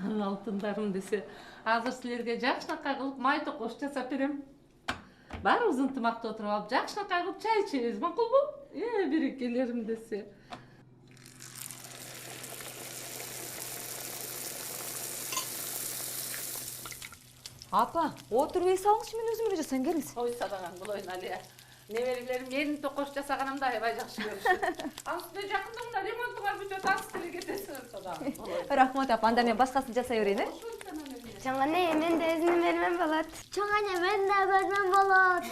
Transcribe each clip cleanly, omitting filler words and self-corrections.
Алтындарым десе, азыр силерге жакшынакай кылып май токош жасап берем. Баарыбыз ынтымакта отуруп алып жакшынакай кылып чай ичебиз, макулбу? Берекелерим десе. Апа, отуруп ей салыңызчы, мен өзүм эле жасайм, келиңиз. Ой садаган кылойн Алия. Неберелерим менин токош жасаганымды аябай жакшы көрүшөт. Ансыз жакында мына ремонтуга бүтөт, ансыз эле кетесиң садаган. Рахмат апа, анда мен башкасын жасай берейин, Чоң ане, мен де өзүнү бермем болот. Чоң ане, мен де бермем болот.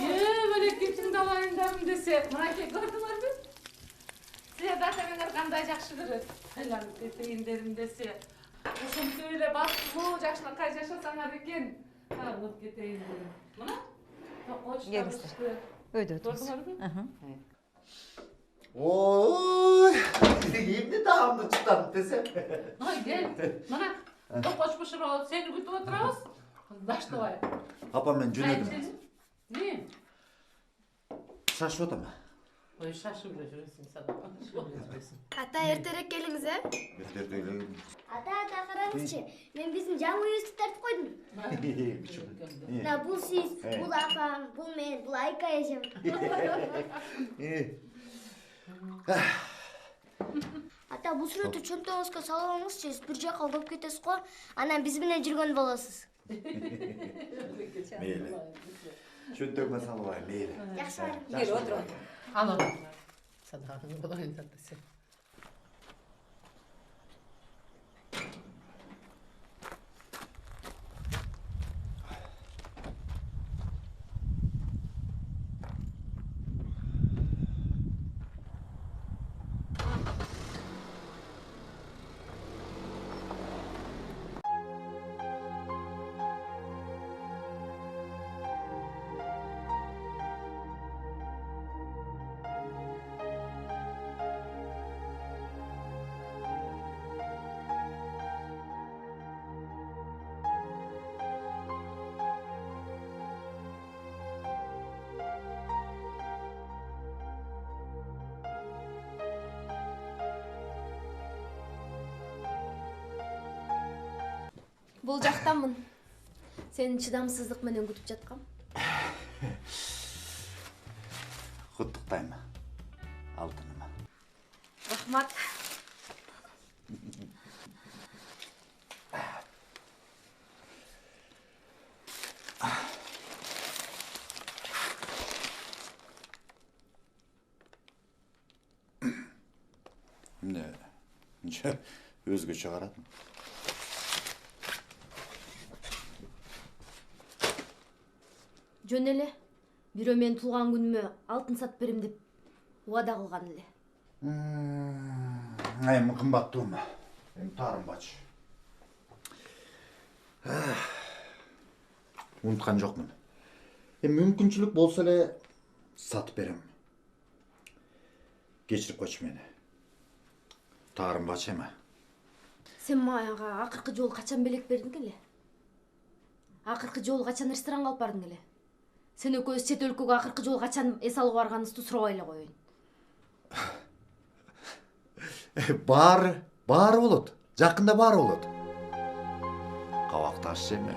Бөлөкчүңдү алайындарым десе, мынакей көрдүңөрбү? Силерди ата-энеңер кандай жакшы көрөт. Айланып кетейиндерим десе. Ушинтип эле бактылуу жакшынакай жашасаңар экен. Алып кетейиндерим. Мына токоч табышты. Өйдө отуруңуз. Көрдүңөрбү? Ой, эмне даамды чытам десем. Ой, кел. Мына токоч бышырып алып сени күтүп отурабыз. Баштабай. Апа, мен жөнөдүм. Не? Шашып атам. Ой, шашып эле жүрөсүң садаган. Ата, эртерээк келиңиз, Эртерээк. Ата, караңызчы. Мен биздин жаңы уюсту тартып койдум. Мына бул сиз, бул апам, бул мен, бул Айка эжем. Ата, бул сүрөттү чөнтөгүңүзгө салып алыңызчы, бир жака алып кетесиз го, анан биз менен жүргөн болосуз. Мейли. Чөнтөгүмө салып алайын, мейли. Жакшы. Кел, отур. Ал. Садаган болоюн десе. Бул жактанмын. Сени чыдамсыздык менен күтүп жаткам. Куттуктайм. Алтыным. Рахмат. Эмне? Өзгөчө карадым. Жөн эле. Бирөө менин туулган күнүмө алтын сатып берем деп убада кылган эле. Эми кымбаттуум. Эми таарынбачы. Унуткан жокмун. Мүмкүнчүлүк болсо эле сатып берем. Кечирип койчу мени. Таарынбачы эми. Сен мага акыркы жолу качан белек бердиң эле? Акыркы жолу качан ресторанга алып бардың эле? Сен экөөбүз чет өлкөгө акыркы жолу качан эс алып барганыбызды сурабай эле коеюн. Баары болот. Жакында баары болот. Кабак таш эми.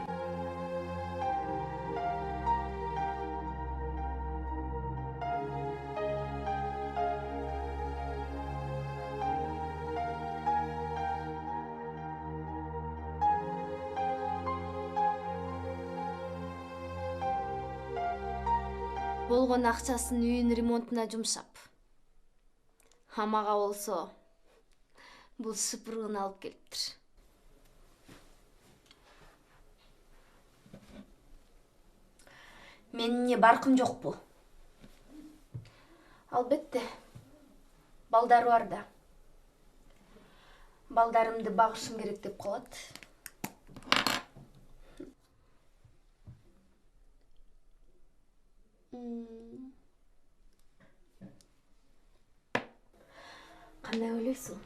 Болгон акчасын үйүн ремонтуна жумшап. Мага болсо бул сыпыргыны алып келиптир. Менин эмне баркым жокпу? Албетте. Балдары бар да. Балдарымды багышым керек деп калат. Кандай ойлойсуң?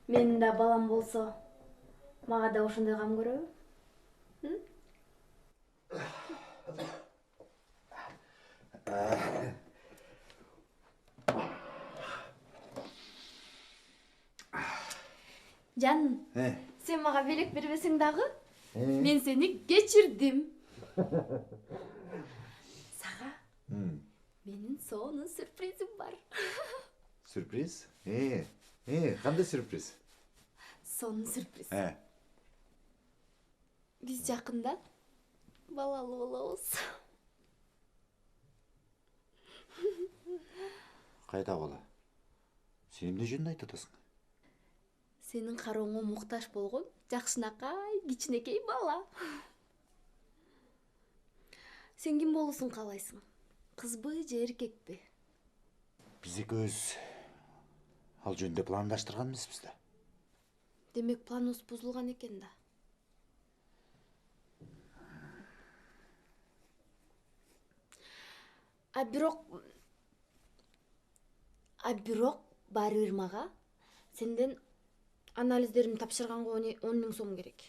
Менин да балам болсо, мага да ошондой кам көрөбү? Жаным, Сен мага белек бербесең дагы, мен сени кечирдим. Сага менин сонун сюрпризим бар. Сюрприз? Кандай сюрприз? Сонун сюрприз. Биз жакында балалуу болобуз. Кайда бала? Сен эмне жөнүндө айтып атасың? Сенин карооңо муктаж болгон жакшынакай, кичинекей бала. Сен ким болуусун каалайсың? Кызбы же эркекпи? Биз экөөбүз ал жөнүндө пландаштырган эмеспиз да. Демек планыбыз бузулган экен да. А бирок баары бир мага сенден анализдеримди тапшырганга 10 000 сом керек.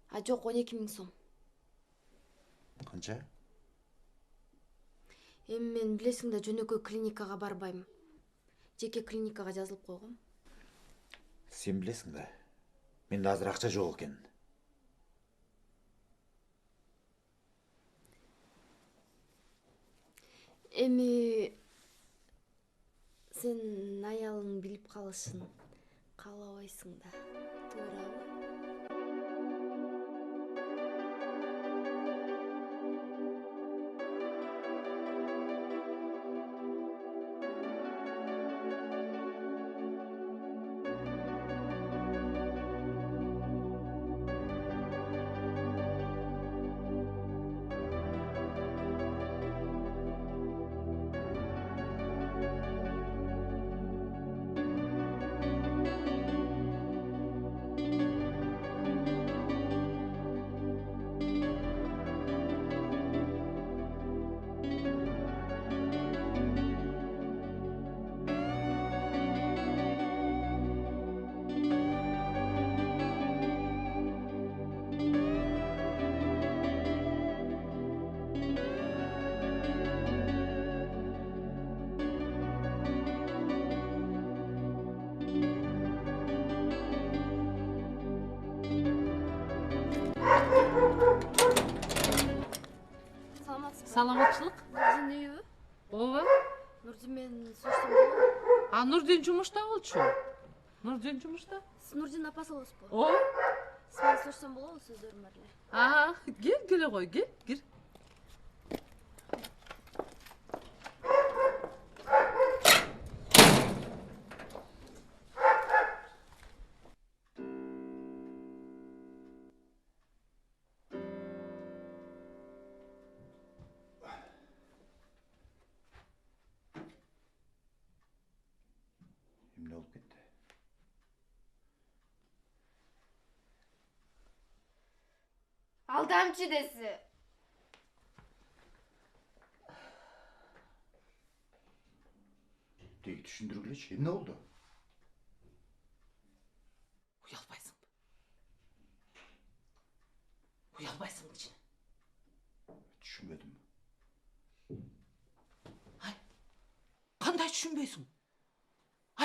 А жок, 12 000 сом. Канча? Эми мен билесиң да жөнөкөй клиникага барбайм. Жеке клиникага жазылып койгом. Сен билесиң да, менде азыр акча жок экен. Эми сен аялың билип калышын каалабайсың да, туурабы? Саламатчылык. Нурдин үйүбү? Ооба. Нурдин менен сүйлөшсөм болобу? А Нурдин жумушта болчу. Нурдин жумушта. Сиз Нурдин апасы болосузбу? Ооба. Сиз менен сүйлөшсөм болобу сөздөрүм бар эле? Келе кой, кир. Эмне болуп кетти? Алдамчы десе. Деги түшүндүргүлөчү, эмне болду? Уялбайсыңбы? Уялбайсыңбы ичине? Түшүнбөдүм. Кандай түшүнбөйсүң?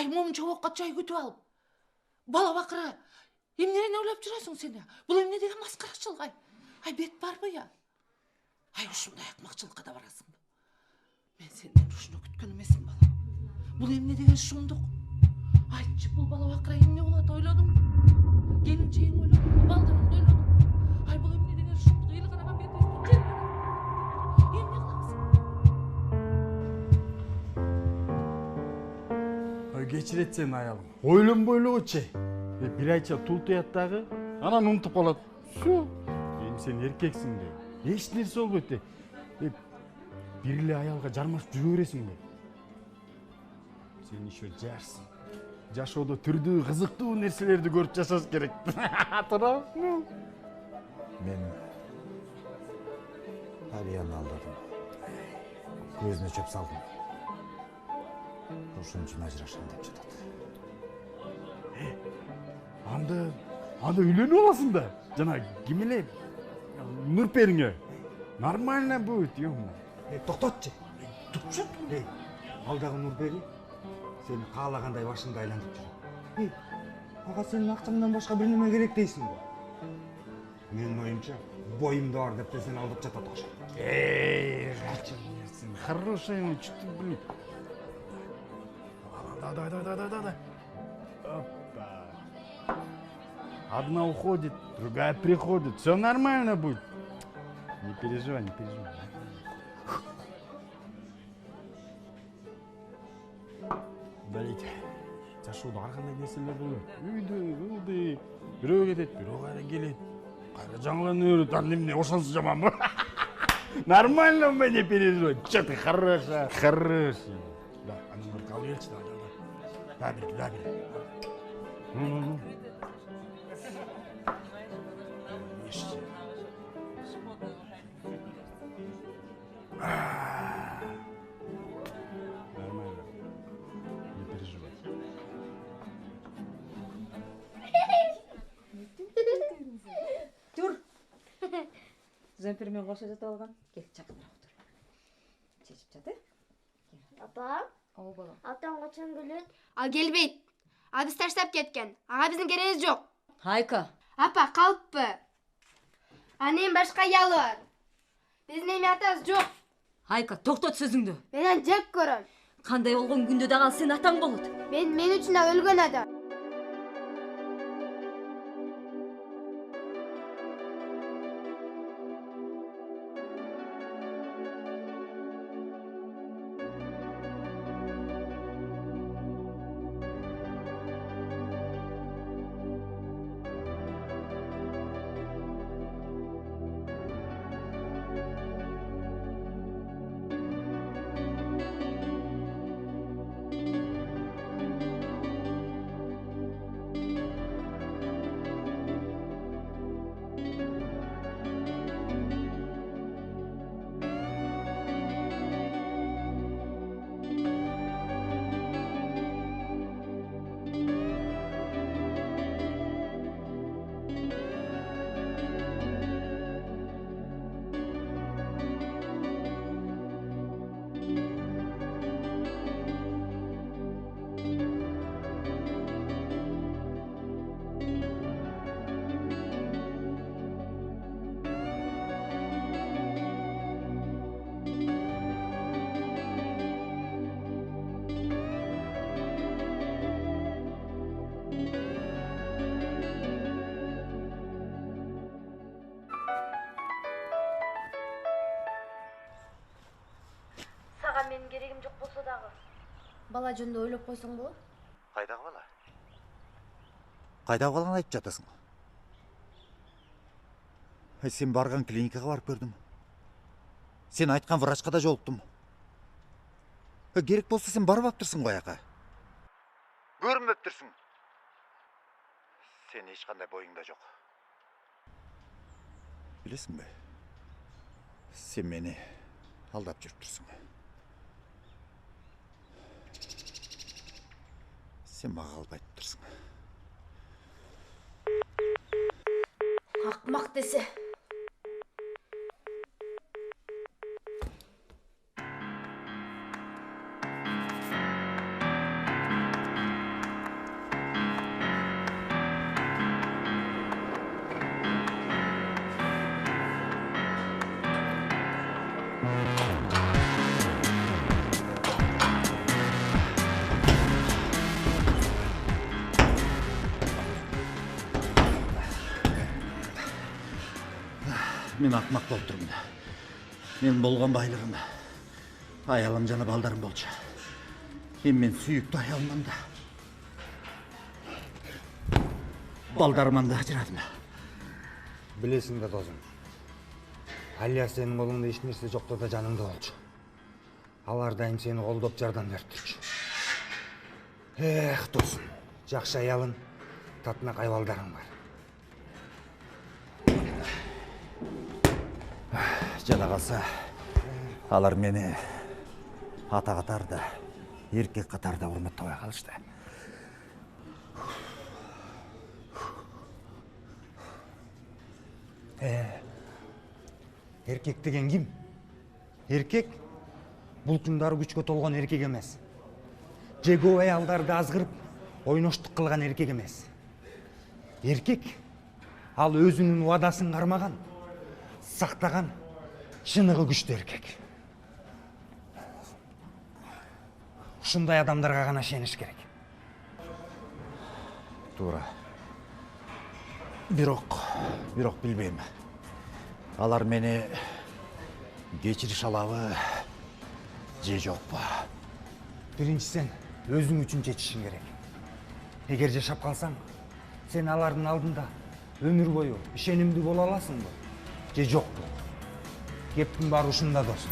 Момун чобокко чай күтүп алып, бала бакыра. Эмнени ойлоп жүрөсүң сен? Бул эмне деген маскарачылык? Бет барбы я? Ушундай акмакчылыкка да барасыңбы? Мен сенден ушуну күткөн эмесмин, бала. Бул эмне деген шумдук? Айтчы, бул бала бакыра эмне болот, ойлодуңбу? Келинчегиң ойлодуңбу? Балдарыңды ойлодуңбу? Бул эмне деген шумдук? Эл караган бет өстүн жер барат. Эмне кылабыз? Кечирет сен аялым. Ойлонбой эле койчу. Бир айча тултуят дагы, анан унутуп калат. Всё. Эми сен эркексиң да. Эч нерсе болбойт. Бир эле аялга жармашып жүрө бересиң да. Сен еще жашсың. Жашоодо түрдүү кызыктуу нерселерди көрүп жашаш керек. Туурабы? Мен Алияны алдадым. Көзүнө чөп салдым. Ошон үчүн ажырашам деп жатат. Анда үйлөнүп аласың да. Жана ким эле? Нурпериңе. Нормально будет, ёмо. Токтотчу. Тукшат. Алдагы Нурбери сени каалагандай башыңды айлантып жүрөт. Ага сенин акчаңдан башка бир неме керек дейсиң го? Менин оюмча, боюмда бар деп сен алдап жатат окшойт. Качан нерсин? Хорошая ему, что ты, блин. Давай. Опа. Одна уходит, другая приходит. Все нормально будет. Не переживай. Давайте. Жашоодо ар кандай нерселер болот. Үйдү, бирөө кетет, бирөө кайра келет. Кайра жаңыланып берет. Анда эмне ошонсу жаманбы? Нормально, мы не переживай. Че ты хороший. Да, а ну алып келчи, да. Да, бери. Ну. Ешчи. Нормально. Не переживай. Тур. Жемпермен кошо жатып алган. Кел, жакыныраак тур. Чечип жат, Апа, Оо, балам. атаң качан келет? А келбейт. Абиз таштап кеткен. Ага биздин керегибиз жок. Хайка. Апа, калппы. Анын башка аялы бар. Биздин эми атабыз жок. Хайка, токтот сөзүңдү. Мен аны жек көрөм. Кандай болгон күндө дагы сен атаң болот. Мен үчүн да өлгөн адам. Менин керегим жок болсо дагы. Бала жөнүндө ойлоп койсоң болот. Кайдагы бала? Кайдагы баланы айтып жатасың? Сен барган клиникага барып көрдүм. Сен айткан врачка да жолуктум. Керек болсо сен барып аптырсың го аяка. Көрүнбөптүрсүң. Сен эч кандай боюңда жок. Билесиңби? Сен мени алдап жүрүптүрсүң. Сен мага албайт тұрсың. Акмак десе. Мен акмак болуп турмун. Мен болгон байлыгым аялым жана балдарым болчу. Эми мен сүйүктүү аялыман да. Балдарыман да ажырадым. Билесиң да досым. Алия сенин колуңда эч нерсе жокто да жаныңда болчу. Алар дайым сени колдоп жардам берип турчу. Досым, жакшы аялың, татынакай балдарың бар. Жана калса, алар мени ата катарда, эркек катарда урматтабай калышты. Эркек деген ким? Эркек бул күндары күчкө толгон эркек эмес. Же көп аялдарды азгырып, ойноштук кылган эркек эмес. Эркек ал өзүнүн убадасын кармаган, сактаган, чыныгы күчтүү эркек. Ушундай адамдарга гана ишениш керек. Туура. Бирок билбейм. Алар мени кечириш алабы же жокпу? Биринчисен өзүң үчүн чечишиң керек. Эгер жашап калсаң, сен алардын алдында өмүр бою ишенимдүү боло аласыңбы же жокпу? Кептин баары ушунда, дос.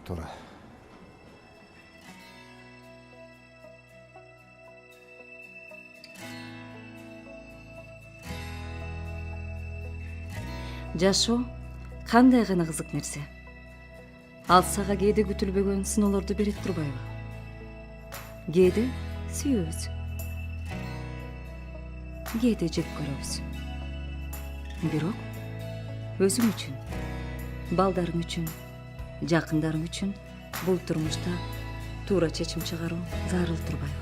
Туура. Жашоо кандай гана кызык нерсе. Ал сага кээде күтүлбөгөн сыноолорду берет турбайбы? Кээде сүйөбүз, кээде жек көрөбүз. Бирок өзүң үчүн, балдарың үчүн, жакындарың үчүн бул турмушта туура чечим чыгаруу зарыл турбайбы?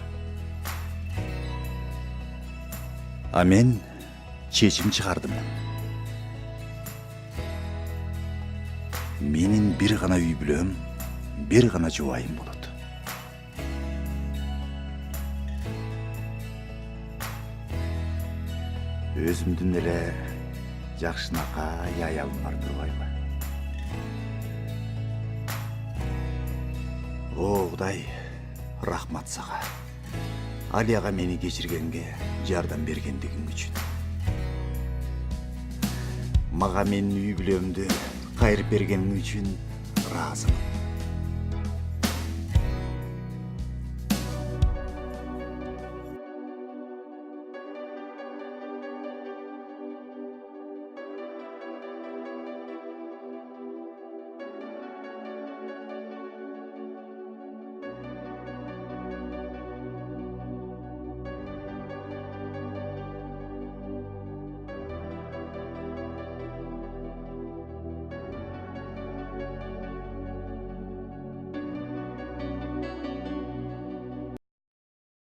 А мен чечим чыгардым. Менин бир гана үй бүлөм, бир гана жубайым болот. Өзүмдүн эле жакшынакай аялым бар турбайбы? О, Кудай, рахмат сага. Алияга мени кечиргенге жардам бергендигиң үчүн. Мага менин үй бүлөмдү кайрып бергениң үчүн ыраазымын.